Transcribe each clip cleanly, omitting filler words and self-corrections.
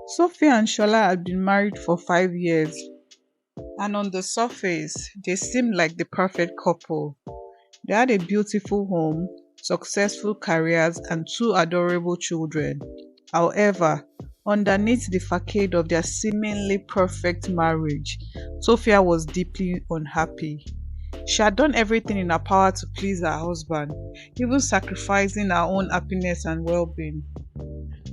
Sophia and Shola had been married for 5 years, and on the surface, they seemed like the perfect couple. They had a beautiful home, successful careers, and two adorable children. However, underneath the facade of their seemingly perfect marriage, Sophia was deeply unhappy. She had done everything in her power to please her husband, even sacrificing her own happiness and well being.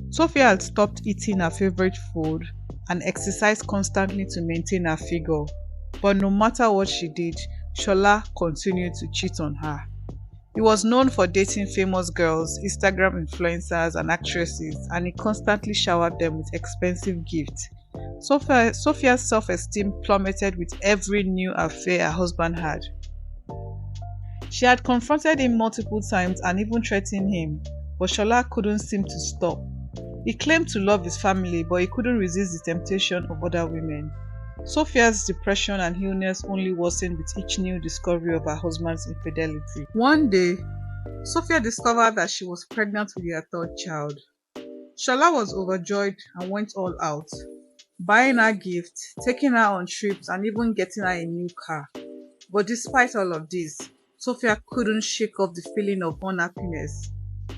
Sophia had stopped eating her favorite food and exercised constantly to maintain her figure. But no matter what she did, Shola continued to cheat on her. He was known for dating famous girls, Instagram influencers, and actresses, and he constantly showered them with expensive gifts. Sophia's self esteem plummeted with every new affair her husband had. She had confronted him multiple times and even threatened him, but Shola couldn't seem to stop. He claimed to love his family, but he couldn't resist the temptation of other women. Sophia's depression and illness only worsened with each new discovery of her husband's infidelity. One day, Sophia discovered that she was pregnant with their third child. Shola was overjoyed and went all out, buying her gifts, taking her on trips, and even getting her a new car. But despite all of this, Sophia couldn't shake off the feeling of unhappiness.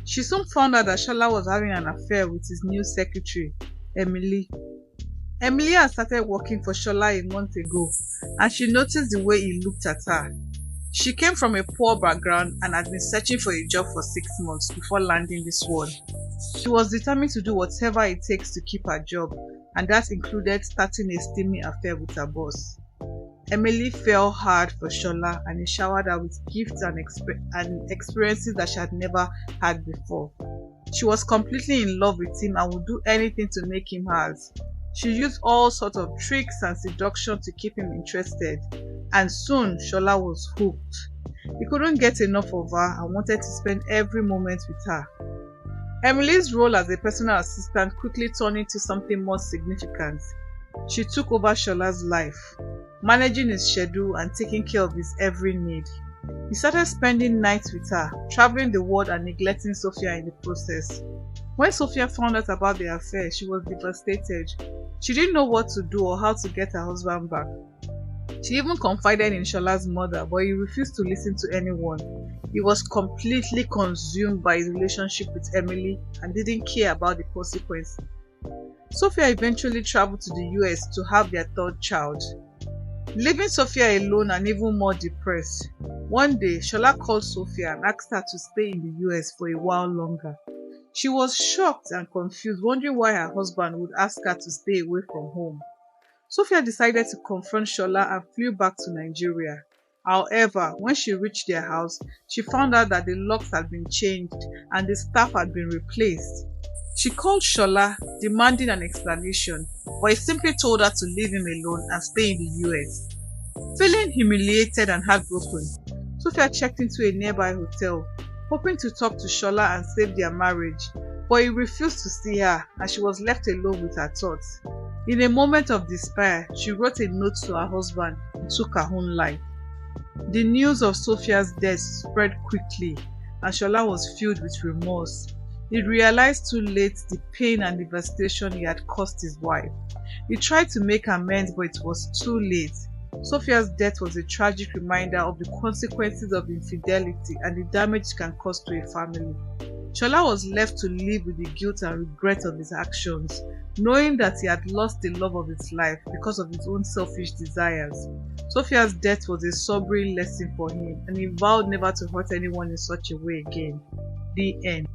She soon found out that Shola was having an affair with his new secretary, Emily. Emily had started working for Shola a month ago, and she noticed the way he looked at her. She came from a poor background and had been searching for a job for 6 months before landing this one. She was determined to do whatever it takes to keep her job, and that included starting a steamy affair with her boss. Emily fell hard for Shola, and he showered her with gifts and experiences that she had never had before. She was completely in love with him and would do anything to make him hers. She used all sorts of tricks and seduction to keep him interested, and soon Shola was hooked. He couldn't get enough of her and wanted to spend every moment with her. Emily's role as a personal assistant quickly turned into something more significant. She took over Shola's life, managing his schedule and taking care of his every need. He started spending nights with her, traveling the world and neglecting Sophia in the process. When Sophia found out about the affair, she was devastated. She didn't know what to do or how to get her husband back. She even confided in Shola's mother, but he refused to listen to anyone. He was completely consumed by his relationship with Emily and didn't care about the consequences. Sophia eventually traveled to the US to have their third child, leaving Sophia alone and even more depressed. One day, Shola called Sophia and asked her to stay in the US for a while longer. She was shocked and confused, wondering why her husband would ask her to stay away from home. Sophia decided to confront Shola and flew back to Nigeria. However, when she reached their house, she found out that the locks had been changed and the staff had been replaced. She called Shola, demanding an explanation, but he simply told her to leave him alone and stay in the US. Feeling humiliated and heartbroken, Sophia checked into a nearby hotel, hoping to talk to Shola and save their marriage, but he refused to see her and she was left alone with her thoughts. In a moment of despair, she wrote a note to her husband and took her own life. The news of Sophia's death spread quickly and Shola was filled with remorse. He realized too late the pain and devastation he had caused his wife. He tried to make amends, but it was too late. Sophia's death was a tragic reminder of the consequences of infidelity and the damage it can cause to a family. Shola was left to live with the guilt and regret of his actions, knowing that he had lost the love of his life because of his own selfish desires. Sophia's death was a sobering lesson for him, and he vowed never to hurt anyone in such a way again. The end.